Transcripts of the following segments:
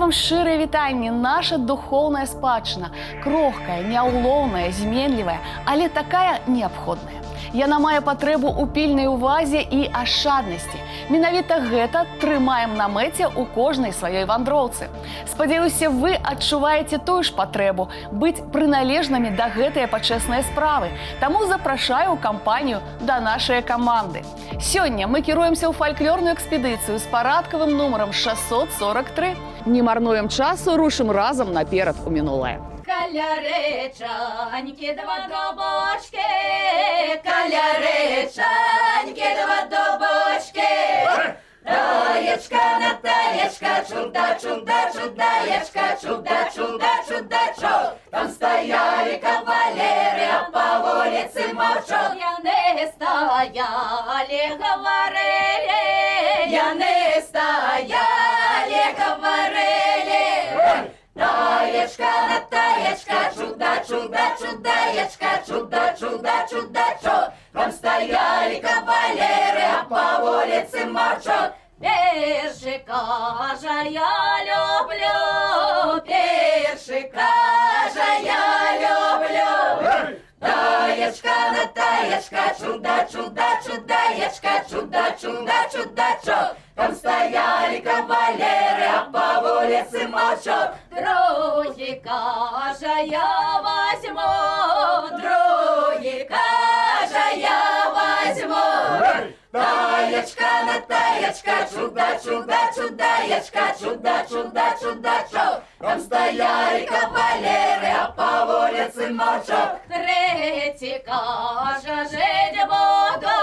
вам шчырыя вітанні. Наша духоўная спадчына. Крохкая, няўлоўная, зменлівая, але такая неабходная. Яна мае патрэбу ў пільнай увазе і ашчаднасці. Менавіта гэта трымаем на мэце ў кожнай сваёй вандроўцы. Спадзяюся, вы адчуваеце тую ж патрэбу быць прыналежнымі да гэтыя пачэсныя справы. Таму запрашаю ў кампанію да нашай каманды. Сёння мы кіруемся ў фальклорную экспедыцыю з парадкавым нумарам 643. Не марнуем часу, рушым разам наперад у мінулае. Каляречаньки, два дробочки, каляречаньки, два дробочки. Таечка, Натаечка, чуда, чуда, чудаечка, чуда, чуда, чудачок. Там стояли кавалеры, а по улице молчок. Яны стояли, говорили, яны стояли, говорили. Таечка, Натаечка, чуда, чуда, чудаечка, чуда, чуда, чудачок. Там стояли кавалеры, а по улице молчок. Першика же я люблю, першика же я люблю. Таечка, Натаечка, чуда, чуда, чудаечка, чуда, чуда, чудачок. Там стояли кавалеры, а по улице молчок. Другика же я возьму, другика же я возьму. Таечка, Натаечка, чуда, чуда, чудаечка, чуда, чуда, чудачок. Там стояли кавалеры, а по улице молчок. Третьика же жить буду,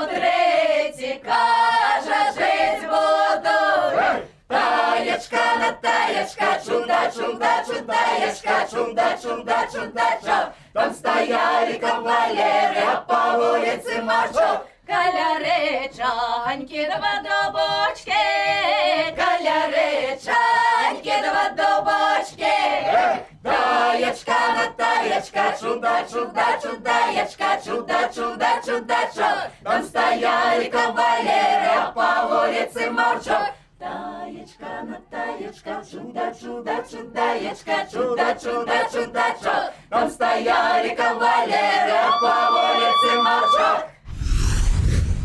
третьика же жить буду. Таечка, Натаечка, чуда, чуда, чудаечка, чуда, чуда, чудачок. Там стояли кавалеры, а по улице молчок. Каляречаньки, два дробочки, каляречаньки, два дробочки. Таечка, Натаечка, чуда, чуда, чудаечка, чуда, чуда, чудачок. Там стояли кавалеры, а по улице молчок. Таечка, Натаечка, чуда, чуда, чудаечка, чуда, чуда, чудачок. Там стояли кавалеры, а по улице молчок.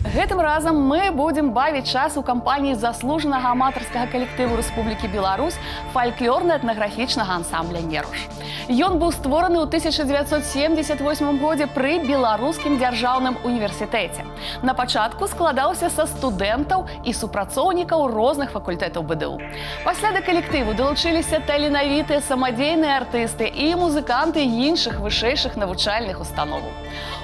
Гэтым разам мы будзем бавіць час у кампаніі заслужанага аматарскага калектыву Рэспублікі Беларусь фальклорна-этнаграфічнага ансамбля «Неруш». Ён быў створаны ў 1978 годзе пры Беларускім дзяржаўным універсітэце. На пачатку складаўся са студэнтаў і супрацоўнікаў розных факультэтаў БДУ. Пасля да калектыву далучыліся таленавітыя самадзейныя артысты і музыканты іншых вышэйшых навучальных установаў.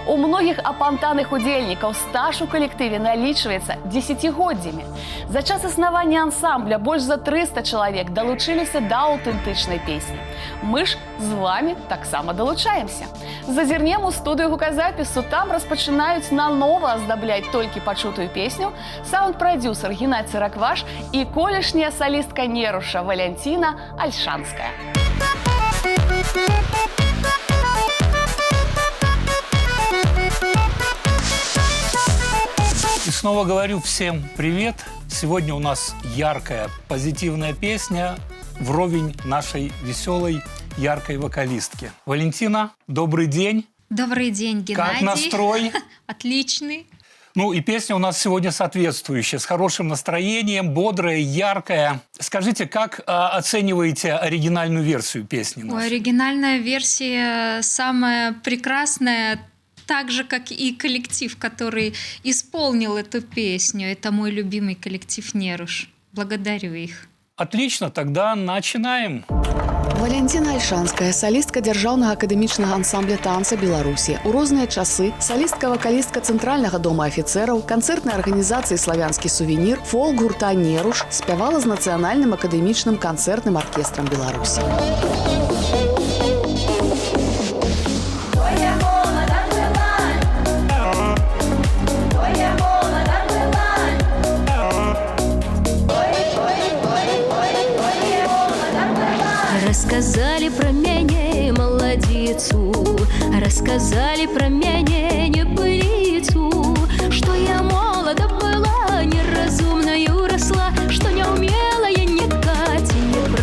У многіх апантаных удзельнікаў стаж у калектыве налічваецца дзесяцігоддзямі. За час існавання ансамбля больш за 300 чалавек далучыліся да аўтэнтычнай песні. Мы ж з вамі таксама далучаемся. Зазірнем у студыю гуказапісу, там распачынаюць нанова аздабляць толькі пачутую песню саунд-прадзюсар Геннадзь Ракваш і колішняя салістка Неруша Валянціна Альшанская. И снова говорю всем привет. Сегодня у нас яркая, позитивная песня вровень нашей веселой, яркой вокалистки. Валентина, добрый день. Добрый день, Геннадий. Как настрой? Отличный. Ну и песня у нас сегодня соответствующая, с хорошим настроением, бодрая, яркая. Скажите, как оцениваете оригинальную версию песни нашей? Ой, оригинальная версия самая прекрасная, так же, как и коллектив, который исполнил эту песню. Это мой любимый коллектив «Неруш». Благодарю их. Отлично, тогда начинаем. Валянціна Альшанская, салістка дзяржаўнага акадэмічнага ансамбля танца Беларусі. У розныя часы салістка-вакалістка Цэнтральнага дома афіцэраў, канцэртнай арганізацыі «Славянскі сувенір», фолк-гурта «Неруш», спявала з нацыянальным акадэмічным канцэртным аркестрам Беларусі. Рассказали про мяне молодицу, рассказали про мяне небылицу, что я молода была, неразумною росла, что не умела я ни кати, ни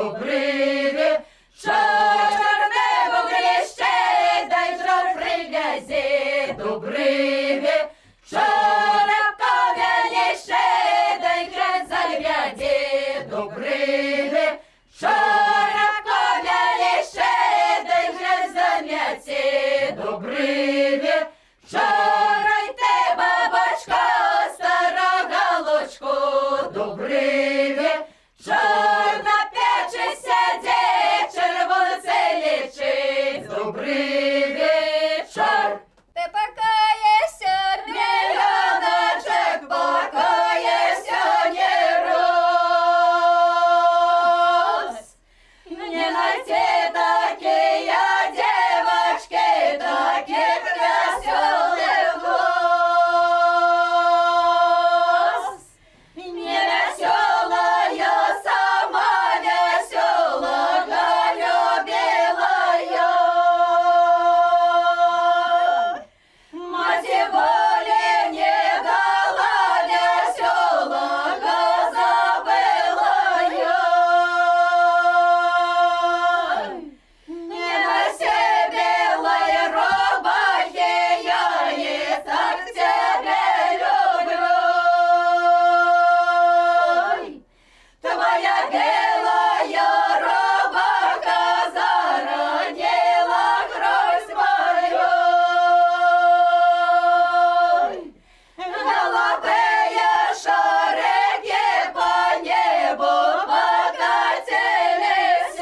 добрий вечір. Небо бліще, дай жар прив'язі, добрий вечір. Пов'яніше, дай грець заряді, добрий вечір. Пов'яніше, дай грець зам'яті, добрий вечір. Й бабочка, стара галочку, добрий вечір. На печі сядеть, червонце лічить, добрий вечір. Ти покаєшся, мільйоночек, покаєшся не раз. Не найти такие девочки, таких веселых глаз. Не веселая, сама веселая, любилая. Мать воли не дала, веселого забылая. Не на себе лай рубахи, я и так тебя люблю. Твоя белая рубаха заронила кровь свою. Голубые шарики по небу покатились.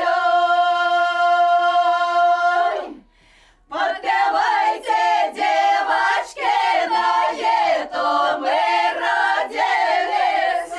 Подпевайте, девочки, на это мы родились.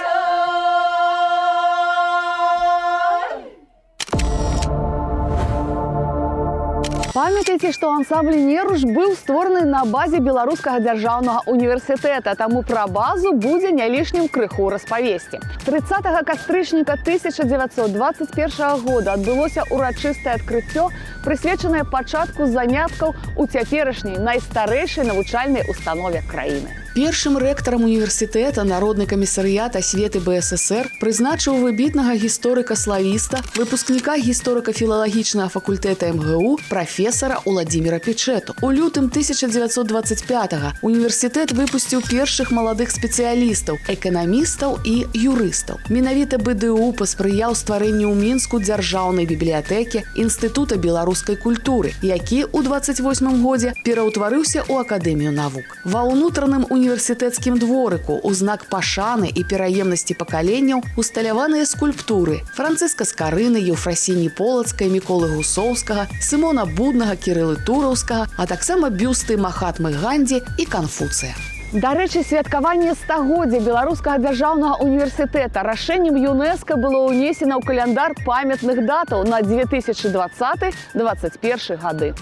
Памятаеце, што ансамбль «Неруш» быў створаны на базе Беларускага дзяржаўнага універсітэта, таму пра базу будзе не лішнім крыху распавесці. 30 кастрычніка 1921 года адбылося урачыстае адкрыццё, прысвечанае пачатку заняткаў у цяперашняй найстарэйшай навучальнай установе краіны. Першым рэктарам універсітэта Народны камісарыят асветы БССР прызначыў выбітнага гісторыка-славіста, выпускніка гісторыка-філалагічнага факультэта МГУ прафесара Уладзіміра Печэту. У лютым 1925-го універсітэт выпусціў першых маладых спецыялістаў, эканамістаў і юрыстаў. Менавіта БДУ паспрыяў стварэнню ў Мінску дзяржаўнай бібліятэкі Інстытута беларускай культуры, які ў 28 годзе пераўтварыўся ў Акадэмію навук. Ва ўнутраным універсітэцкім дворыку у знак пашаны і пераемнасці пакаленняў усталяваныя скульптуры Францыска Скарыны, Еўфрасіні Полацкай, Міколы Гусоўскага, Сымона Буднага, Кірылы Тураўскага, а таксама бюсты Махатмы Гандзі і Канфуцыя. Дарэчы, святкаванне 100-годдзя Беларускага дзяржаўнага універсітэта рашэннем ЮНЕСКО было ўнесена ў каляндар памятных датаў на 2020-2021 гады.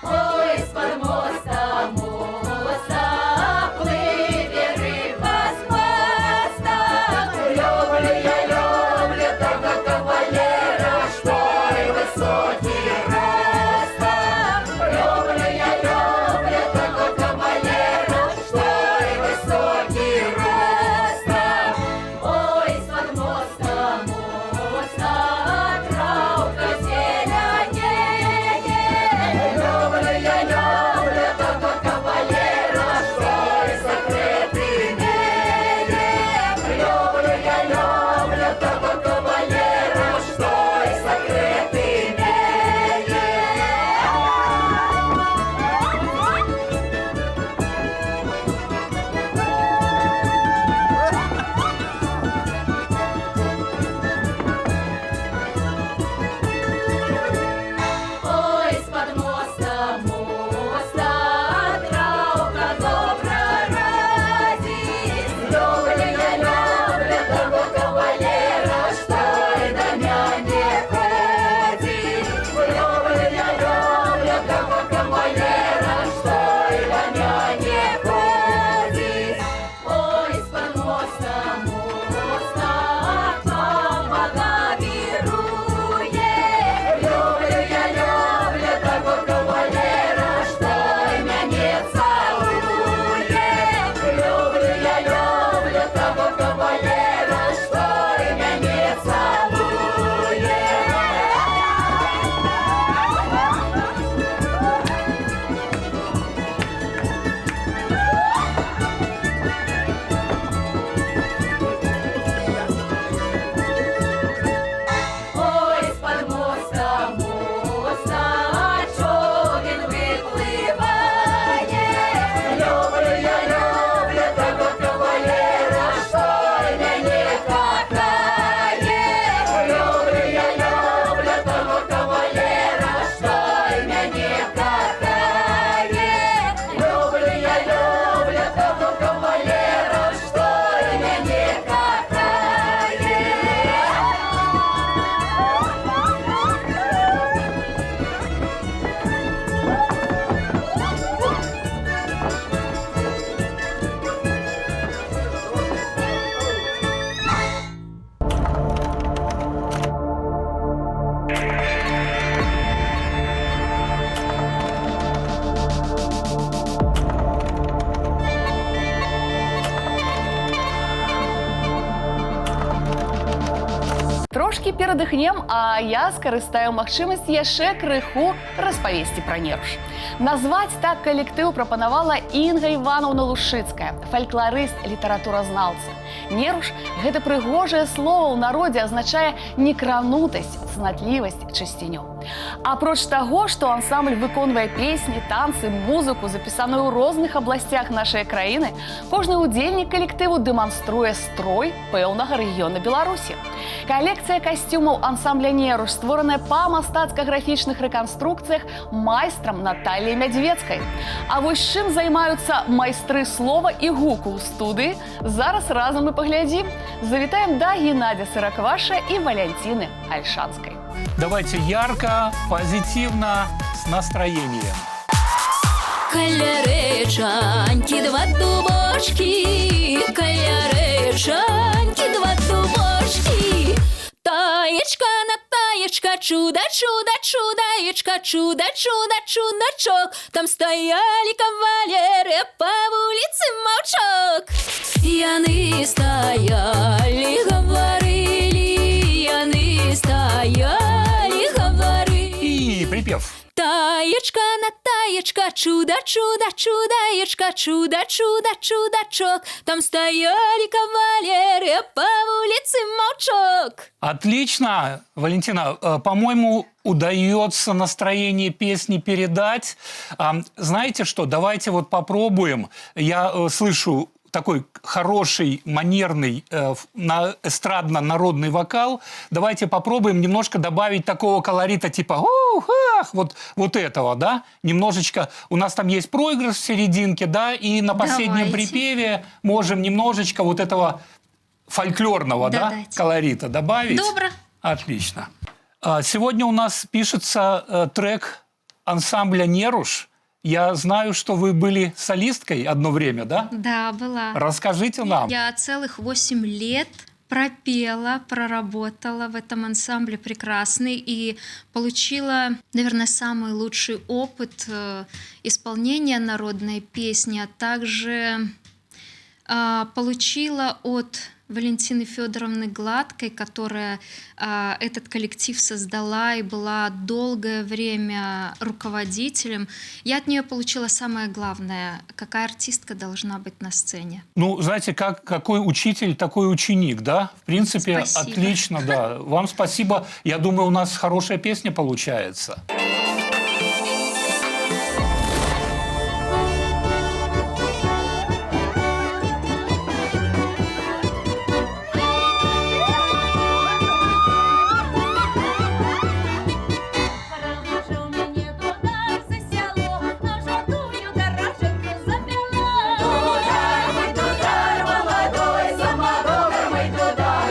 Ой, з-под моста, моста, пливе риба з Толькі перадыхнем, а я скарыстаю магчымасць яшчэ крыху распавесці пра Неруш. Назваць так калектыў прапанавала Інга Івановна Лушыцкая, фалькларыст, літаратуразнаўца. Неруш – гэта прыгожае слова ў народзе азначае некранутасць, цнатлівасць, чысціню. Апроч таго, што ансамбль выконвае песні, танцы, музыку, запісаную ў розных абласцях нашай краіны, кожны удзельнік калектыву дэманструе строй пэўнага рэгіёна Беларусі. Калекцыя касцюмаў ансамбля Неруш, створаная па мастацка-графічных рэканструкцыях майстрам Наталіяй Мядзвецкай. А вось чым займаюцца майстры слова і гуку ў студыі, зараз разам і паглядзім. Завітаем да Геннадзя Сыракваша і Валянціны Альшанскай. Давайте ярко, позитивно, с настроением. Калярычанькі, два дубочки, калярычанькі, два дубочки. Таечка на таечка, чудо, чудо, чудаечка, чудо, чудо, чудачок. Там стояли кавалеры по улице Мовчок. Яны стояли, говорили, яны стояли, говорили. И припев. Таечка на таечка, чудо, чудо, чудаечка, чудо, чудо, чудачок. Там стояли кавалеры по улице Мовчок. Отлично, Валентина. По-моему, удается настроение песни передать. Знаете что, давайте вот попробуем. Я слышу такой хороший, манерный, эстрадно-народный вокал. Давайте попробуем немножко добавить такого колорита, типа «Ух, ах», вот этого, да? Немножечко, у нас там есть проигрыш в серединке, да, и на последнем припеве можем немножечко вот этого фольклорного, да, колорита добавить. Добро. Отлично. Сегодня у нас пишется трек ансамбля «Неруш». Я знаю, что вы были солисткой одно время, да? Да, была. Расскажите нам. Я целых 8 лет пропела, проработала в этом ансамбле прекрасный и получила, наверное, самый лучший опыт исполнения народной песни, а также получила от Валентины Федоровны Гладкой, которая этот коллектив создала и была долгое время руководителем. Я от нее получила самое главное, какая артистка должна быть на сцене. Ну, знаете, какой учитель, такой ученик, да? В принципе, Спасибо. Отлично, да. Вам спасибо. Я думаю, у нас хорошая песня получается.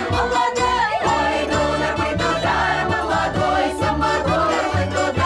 Молодой, ой, дудар, мой дудар, молодой, самодур, мой дудар.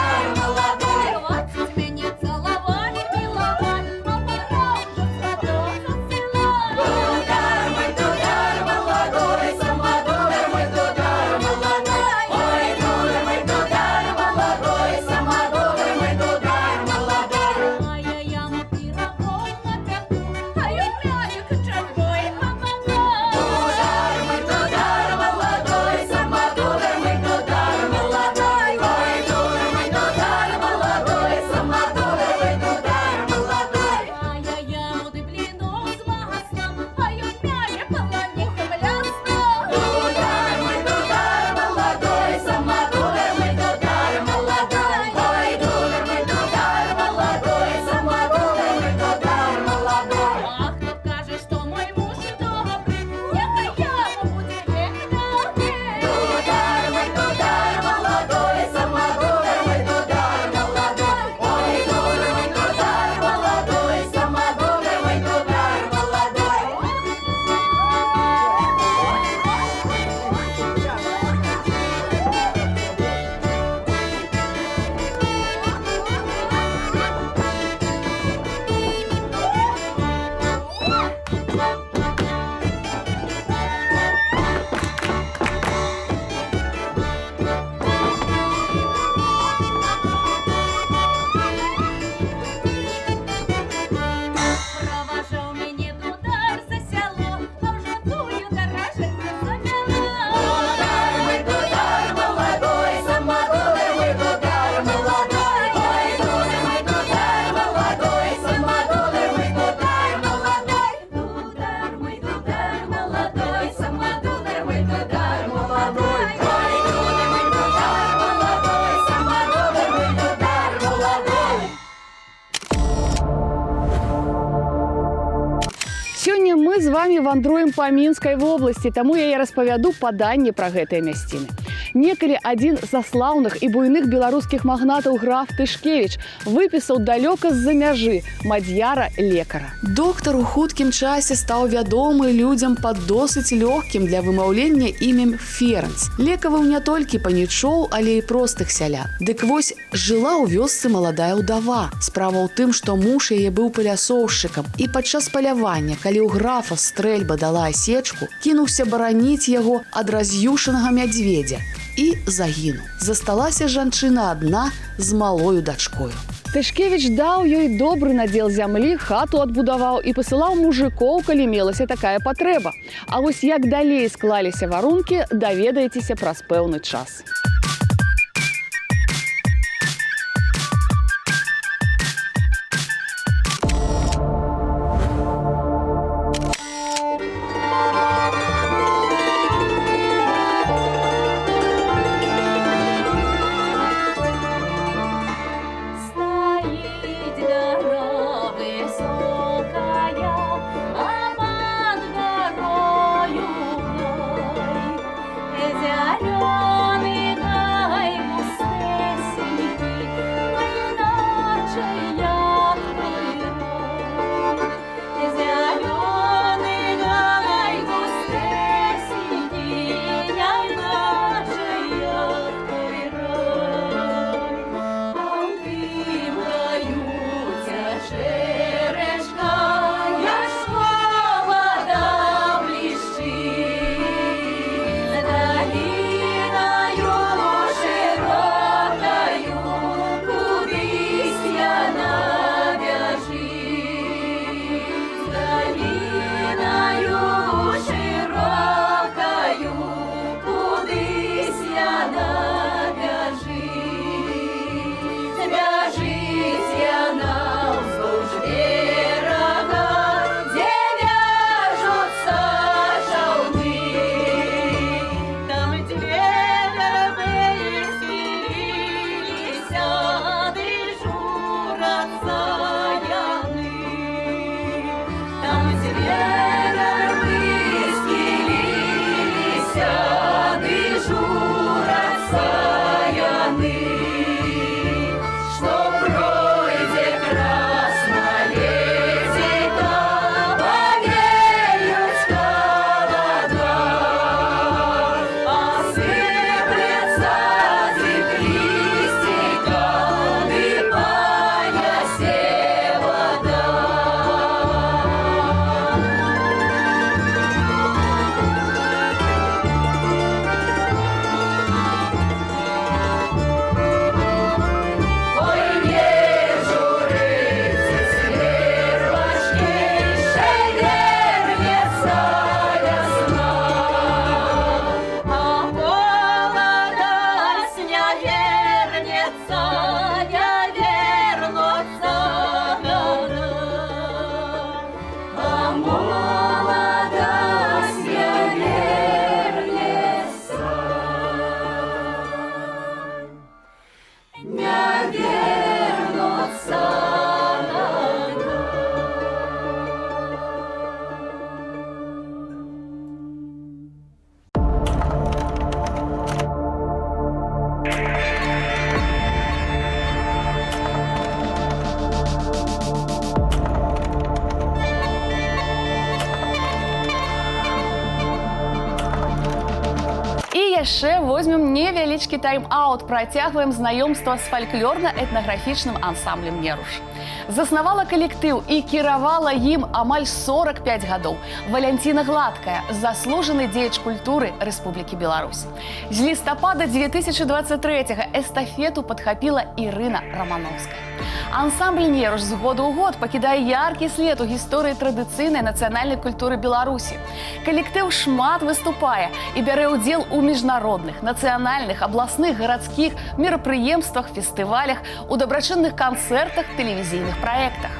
Сёння мы з вами вандруем па Мінскай вобласці, таму я распавяду паданне пра гэтыя мясціны. Некалі адзін з слаўных і буйных беларускіх магнатаў граф Тышкевіч выпісаў далёка з-за мяжы мад'яра-лекара. Доктар у хуткім часе стаў вядомы людзям пад досыць лёгкім для вымаўлення імем Ферэнц. Лекаваў не толькі панічоў, але і простых сялян. Дык вось, жыла ў вёсцы маладая ўдава. Справа ў тым, што муж яе быў палясоўшчыкам, і падчас палявання, калі ў графа стрэльба дала асечку, кінуўся бараніць яго ад раз'юшанага мядзведзя і загінуў. Засталася жанчына адна з малою дачкою. Тышкевіч даў ёй добры надзел зямлі, хату адбудаваў і пасылаў мужикоў, калі мелася такая патрэба. А вось як далей склаліся варункі, даведаецеся праз пэўны час. Стоит гора высокая, а под горою гай. Зеленый гай, густые снеги, иначе як той рай. Зеленый гай, густые снеги, иначе як той рай. А в тім гаю черешка, яшла вода блищить. Долиною широкою кудись яна бежит. Долиною широкою кудись яна бежит. Бежит яна вздолж берега, где вяжутся жауны. Там две вербы селились, дежурятся яны. Там две вербы селились, дежурятся яны. Что пройдет краснолетика, повеют холода, осыплется листика, и понесе вода. Ой, не журитесь, вервочки, шевельнется весна. А молодость не вернется, не вернутся года. А молодость не вернется, не вернутся года. І яшчэ возьмем невялічкі тайм-аут, працягваем знаёмства з фальклорна-этнаграфічным ансамблем «Неруш». Заснавала калектыў і кіравала ім амаль 45 гадоў Валянціна Гладкая, заслужаны дзеяч культуры Рэспублікі Беларусь. З лістапада 2023-го эстафету падхапіла Ірына Рамановская. Ансамбль «Неруш» з году ў год пакідае яркі след у гісторыі традыцыйнай нацыянальнай культуры Беларусі. Калектыў шмат выступае і бярэ ўдзел у міжнародных, нацыянальных, абласных, гарадскіх мерапрыемствах, фестывалях, у дабрачынных канцэртах, тэлевізійных праектах.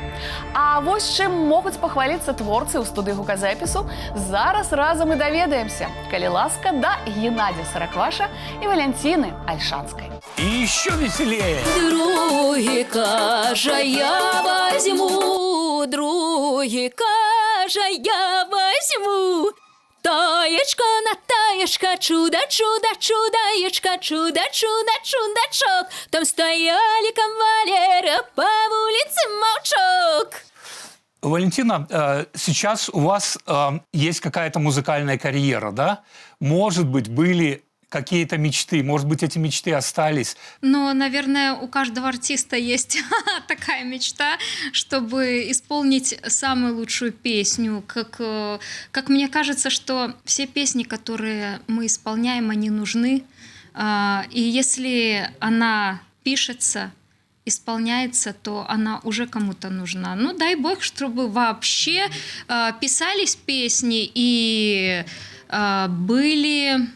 А вось чым могуць пахваліцца творцы ў студыі гуказапісу, зараз разам і даведаемся. Калі ласка, да Геннадзя Саракваша і Валянціны Альшанскай. И еще веселее. Другі кажа, я возьму, другі кажа, же я возьму. Таечка на таечка, чудо, чудо, чудаечка, чудо, чудо, чудачок. Там стояли кавалеры, по улице молчок. Валентина, сейчас у вас есть какая-то музыкальная карьера, да? Может быть, были какие-то мечты, может быть, эти мечты остались. Но, наверное, у каждого артиста есть такая мечта, чтобы исполнить самую лучшую песню. Как мне кажется, что все песни, которые мы исполняем, они нужны. И если она пишется, исполняется, то она уже кому-то нужна. Ну, дай бог, чтобы вообще писались песни и были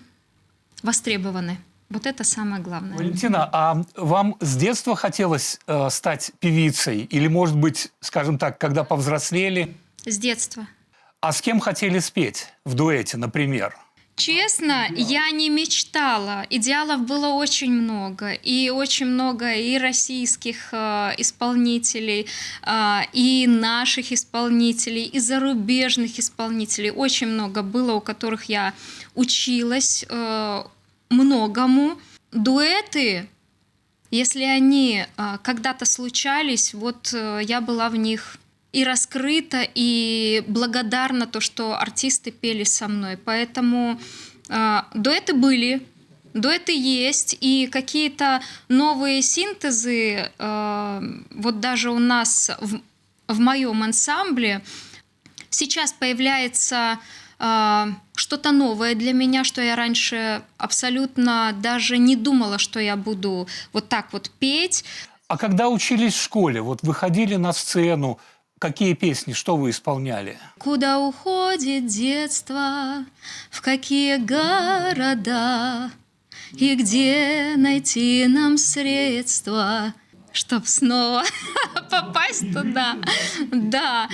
востребованы. Вот это самое главное. Валентина, а вам с детства хотелось стать певицей? Или, может быть, скажем так, когда повзрослели? С детства. А с кем хотели спеть в дуэте, например? Честно, я не мечтала. Идеалов было очень много и российских исполнителей, и наших исполнителей, и зарубежных исполнителей. Очень много было, у которых я училась многому. Дуэты, если они когда-то случались, вот я была в них и раскрыта, и благодарна то, что артисты пели со мной. Поэтому дуэты были, дуэты есть, и какие-то новые синтезы, вот даже у нас в моем ансамбле сейчас появляется что-то новое для меня, что я раньше абсолютно даже не думала, что я буду вот так вот петь. А когда учились в школе, вот выходили на сцену, какие песни, что вы исполняли? Куда уходит детство, в какие города, и где найти нам средства, чтоб снова попасть туда? Да.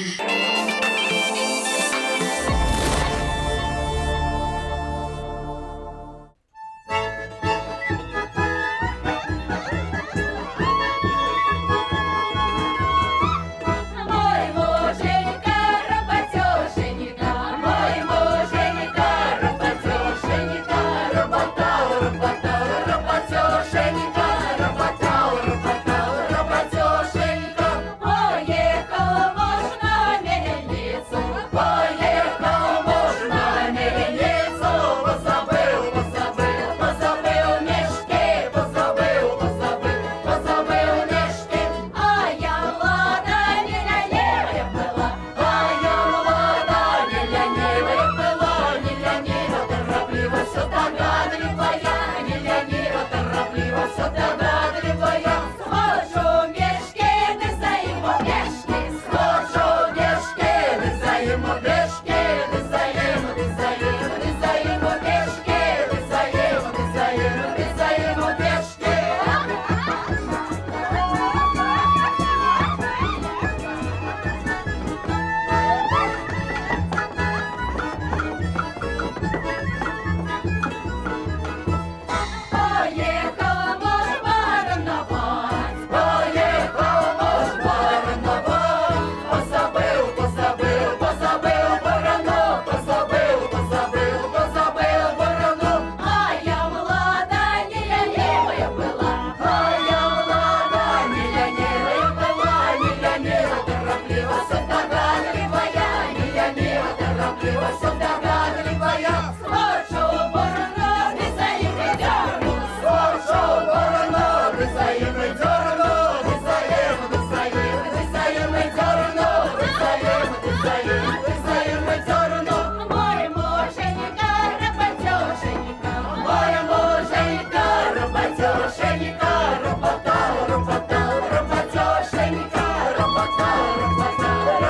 Ропотал, ропотал, ропотёшенька, ропотал, ропотал,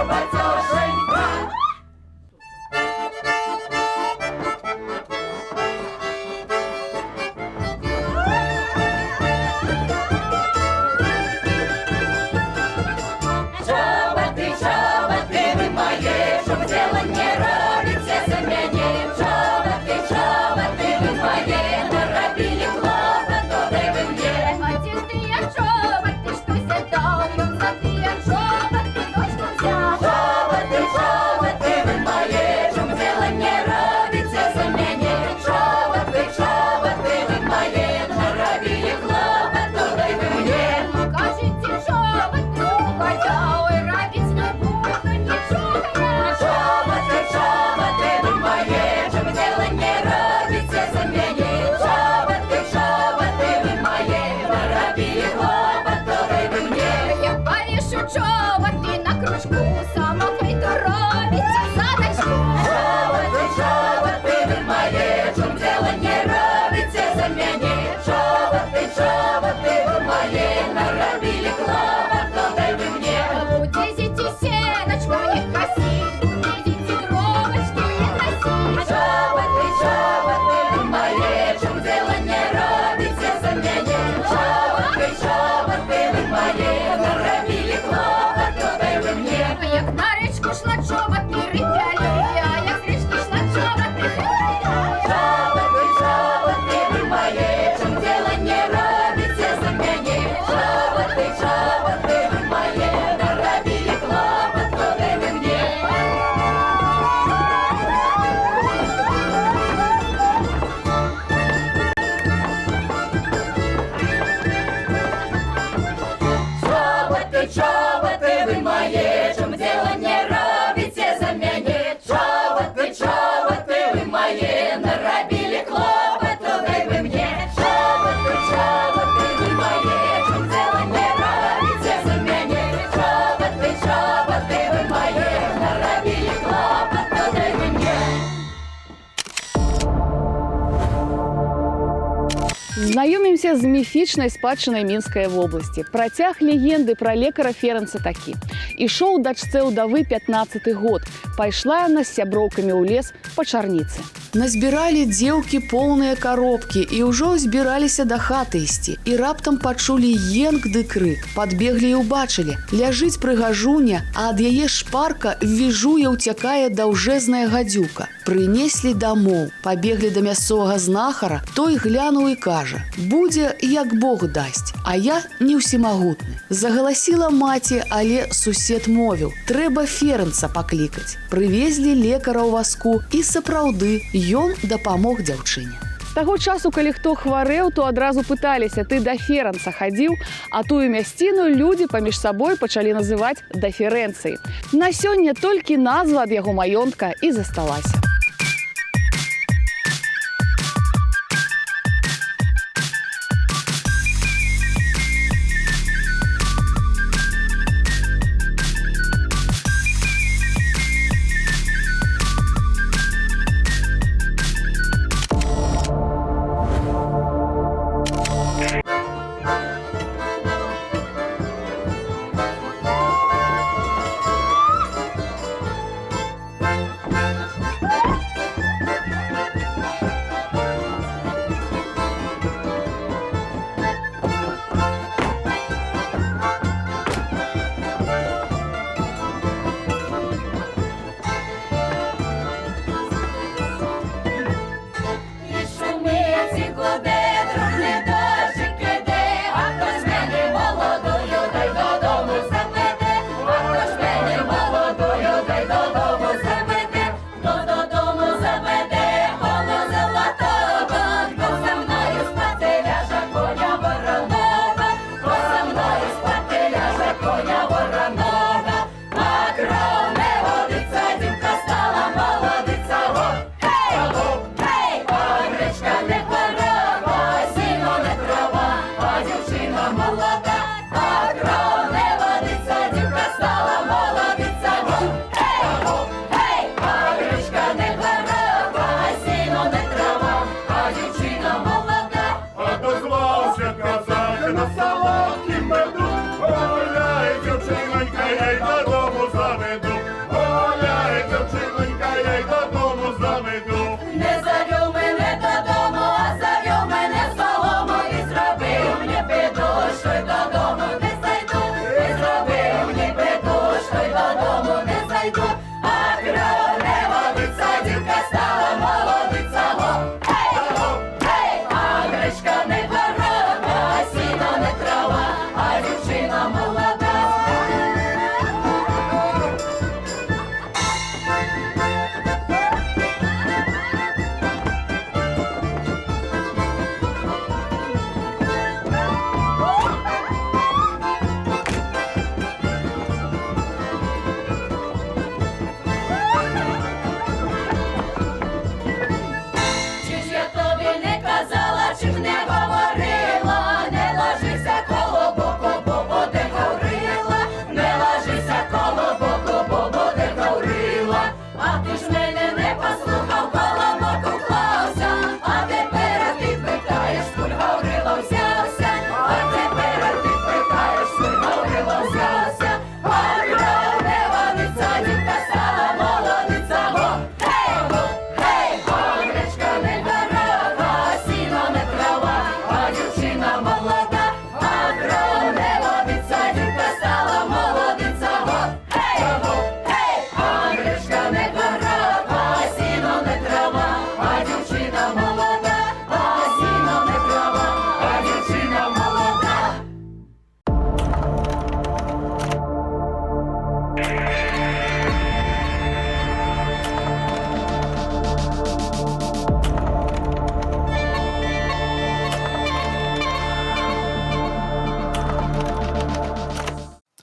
й то робиться задачу. Чоботи ви має, чом діло не робиться за мене. Чоботи ви має, наробили клопоту, дай ви мені. Будете сеночку не косить, будете громочки не носить. Чоботи ви має, чом діло не робиться за мене. Чоботи ви має, наробили клопоту, дай ви мені. Як на річку шла чоботи рипяли, а як з річки шла чоботи рипяли. Чоботи ви має, чом діло не робиться за мене. Чоботи ви має, наробили клопоту, дай ви мені. Чоботи ви має, чом діло не робиться за мене. Чоботи ви має, наробили клопоту, дай ви мені. Чоботи ви має, чом діло не робиться за мене. Чоботи ви має, наробили клопоту, дай ви мені. Знаёмімся з міфічнай спадчынай мінскай вобласці. Працяг легенды пра лекара Ферэнца такі. Ішоў дачцэ ўдавы 15-ты год. Пайшла яна з сяброўкамі ў лес па чарніцы. Назбіралі дзеўкі поўныя коробкі і ўжо збіраліся да хаты ісці. І раптам пачулі енк ды крык. Падбеглі і ўбачылі. Ляжыць прыгажуня, а ад яе шпарка віжуе ўцякае даўжэзная гадзюка. Прынеслі дамоў, пабеглі да мясцовага знахара, той глянуў і кажа: «Будзе, як Бог дасць, а я не ўсемагутны». Загаласіла маці, але сусед мовіў: «Трэба Ферэнца паклікаць». Прывезлі лекара ў вазку і сапраўды ён дапамог дзяўчыне. З таго часу, калі хто хварэў, то адразу пыталіся: «Ты да Ферэнца хадзіў?», а тую мясціну людзі паміж сабой пачалі называць да Ферэнцыі. На сёння толькі назва ад яго маёнтка і засталася.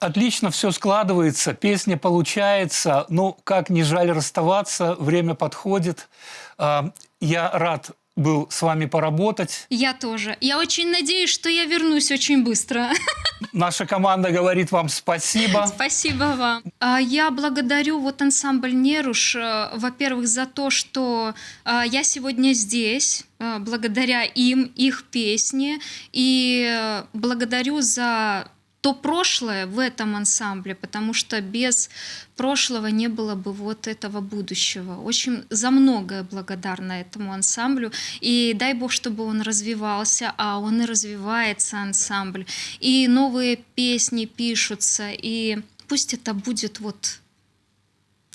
отлично все складывается, песня получается. Ну, как не жаль расставаться, время подходит. Я рад был с вами поработать. Я тоже. Я очень надеюсь, что я вернусь очень быстро. Наша команда говорит вам спасибо. Спасибо вам. Я благодарю вот ансамбль «Неруш», во-первых, за то, что я сегодня здесь, благодаря им, их песне, и благодарю за то прошлое в этом ансамбле, потому что без прошлого не было бы вот этого будущего. Очень за многое благодарна этому ансамблю. И дай Бог, чтобы он развивался, а он и развивается, ансамбль. И новые песни пишутся, и пусть это будет вот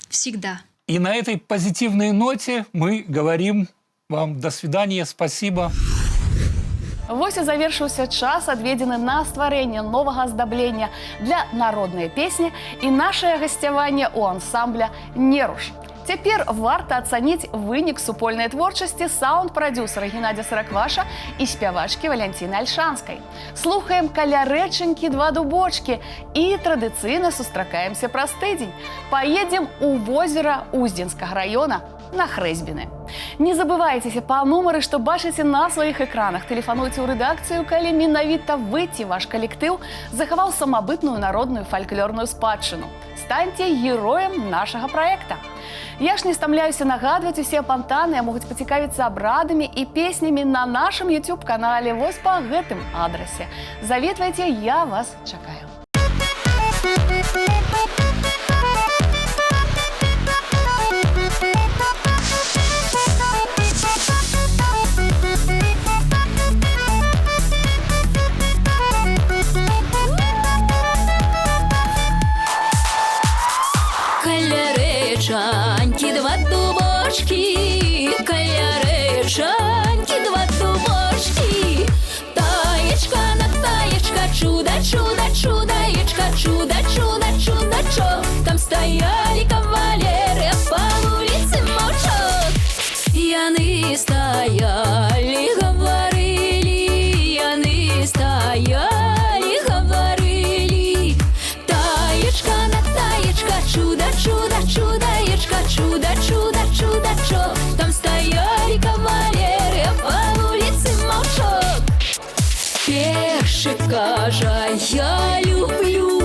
всегда. И на этой позитивной ноте мы говорим вам до свидания, спасибо. Вось і завершыўся час, адведзены на стварэнне новага аздаблення для народнай песні і нашае гасцяванне ў ансамбля «Неруш». Цяпер варта ацаніць вынік супольнай творчасці саунд-прадюсера Геннадзя Саракваша і спявачкі Валянціны Альшанскай. Слухаем «Каля рэчанькі два дубочкі» і традыцыйна сустракаемся праз тыдзень. Паедзем у возера Уздзенскага раёна на Хрэзьбіны. Не забывайцеся па нумары, што бачыце на сваіх экранах. Тэлефануйце ў рэдакцыю, калі менавіта вы ці ваш калектыў захаваў самабытную народную фальклорную спадчыну. Станьце героем нашага праекта. Я ж не стамляюся нагадваць, усе апантаны могуць пацікавіцца абрадамі і песнямі на нашым YouTube-канале вось па гэтым адрасе. Завітвайце, я вас чакаю. Рэчанькі два дубочкі, каля рэчанькі два дубочкі. Таечка на таечка, чудо, чудо, чудаечка, чудо, чудо, чудачо. Там стояли кавалеры, а по вуліцы маўчок. Яны стояли, говорили, яны стояли, говорили. Таечка на таечка, чудо, чудо, чудаечка, чудо, чудо, чудачо. Там стояли кавалеры, а по вуліцы маўчок. Першы кажа, я люблю,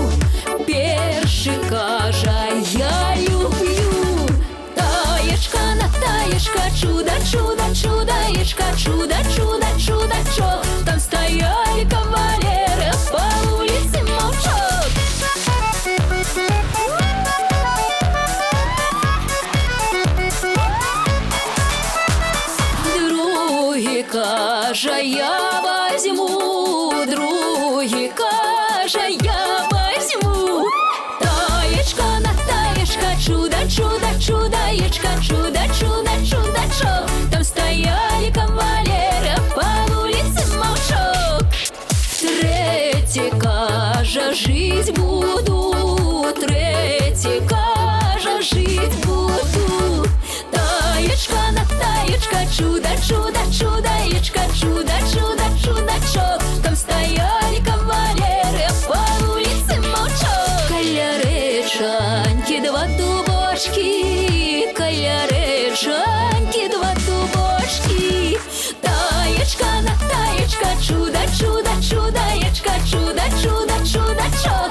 першы кажа, я люблю. Таечка на таечка, чудо, чудо, чудаечка, чудо, чудо, чудачо. Там стояли кавалеры, а по вуліцы маўчок. Другі кажа, я возьму, другі кажа, я возьму. Таечка на таечка, чудо, чудо, чудаечка, чудо, чудо, чудачо. Там стояли кавалеры, а по вуліцы маўчок. Третій кажа, жить буду, третій кажа, жить буду. Таечка на таечка, чудо, чудо, чудаечка, чудо, чудо, чудачок. Там стояли кавалеры, а по вуліцы маўчок. Каля рэчанькі два дубочкі, каля рэчанькі два дубочкі. Таечка на таечка, чудо, чудо, чудаечка, чудо, чудо, чудачок.